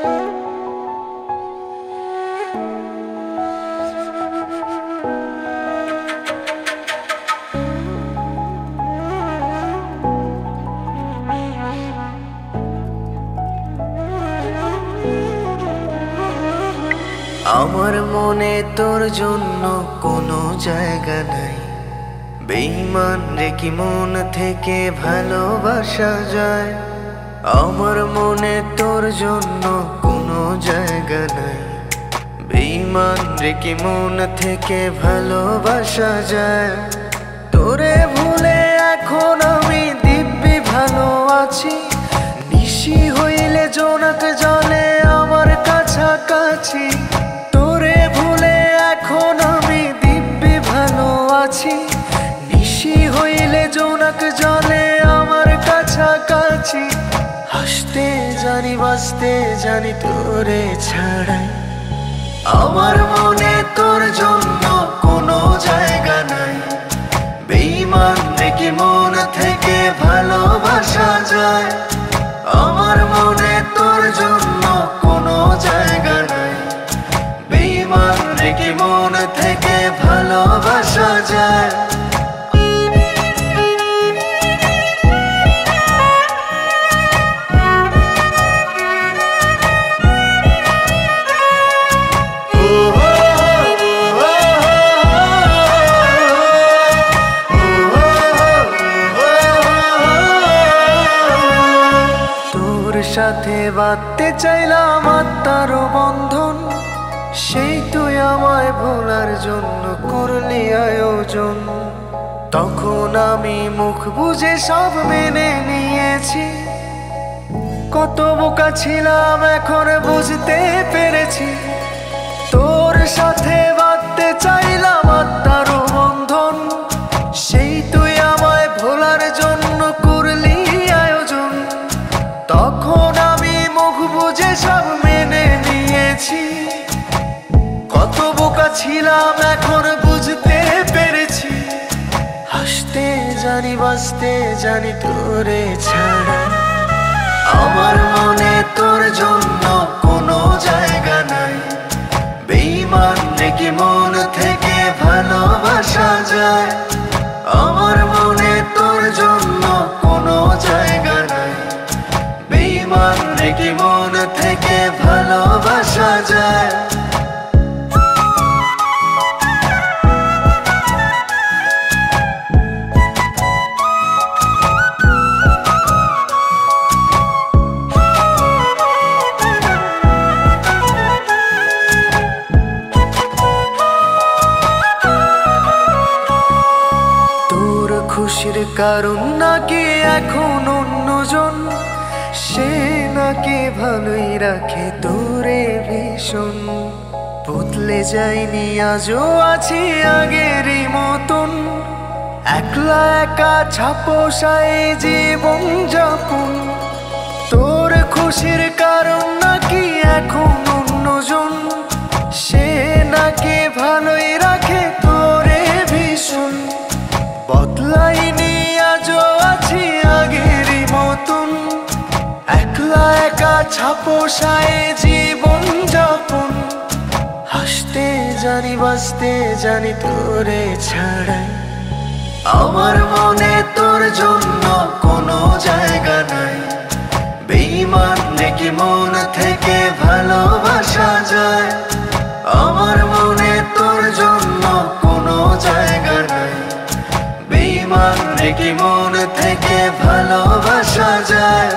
আমার মনে তোর জন্য কোনো জায়গা নাই। বেঈমান রে কি মন থেকে ভালোবাসা যায়? আমার মনে তোর জন্য কোনো জায়গা নাই। বেঈমান রে কি মন থেকে ভালোবাসা যায়? তোরে ভুলে এখন আমি দিব্যি ভালো আছি। নিশি হইলে জোনাক জলে আমার কাছাকাছি। তোরে ভুলে এখন আমি দিব্যি ভালো আছি। নিশি হইলে জোনাক জলে আমার কাছাকাছি। হাসতে জানি বাঁচতে জানি তোরে ছাড়াই। আমার মনে তোর জন্য কোনো জায়গা নাই। বেঈমান রে কি মন থেকে ভালোবাসা যায়? আমার মনে তোর জন্য কোনো জায়গা নাই। বেঈমান রে কি মন থেকে ভালোবাসা যায়? সাথে বাঁধতে চাইলাম আত্মার বন্ধন। সেই তুই আমায় ভোলার জন্য করলি আয়োজন। তখন আমি মুখ বুজে সব মেনে নিয়েছি। কত বোকা ছিলাম এখন বুঝতে পেরেছি। তোর সাথে বাঁধতে চাইলাম আত্মার বন্ধন। সেই তুই আমায় ভোলার জন্য করলি আয়োজন। তখন আমি মুখ বুজে সব মেনে নিয়েছি। কত বোকা ছিলাম এখন বুঝতে পেরেছি। হাসতে জানি বাঁচতে জানি তোরে ছাড়া। আমার মনে তোর জন্য কোনো জায়গা নাই। বেঈমান রে কি মন থেকে ভালোবাসা যায়? আমার মনে তোর জন্য কোনো জায়গা নাই। বেঈমান রে কি মন থেকে ভালোবাসা যায়? তোর খুশির কারণ নাকি এখন অন্যজন। সে নাকি ভালোই রাখে তোরে ভীষণ। বদলে যাইনি আজও আছি আগেরই মতন। একলা একা ছাপোষায় জীবন যাপন। তোর খুশির কারণ নাকি এখন অন্যজন। সে নাকি ভালোই রাখে তোরে ভীষণ। বদলাইনি আজও আছি আগেরই মতন। একলা একা ছাপোষায় জীবন যাপন। হাসতে জানি বাঁচতে জানি তোরে ছাড়াই। আমার মনে তোর জন্য কোনো জায়গা নাই। বেঈমান রে কি মন থেকে ভালোবাসা যায়? আমার মনে তোর জন্য কোনো জায়গা নাই। বেঈমান রে কি মন থেকে ভালোবাসা যায়?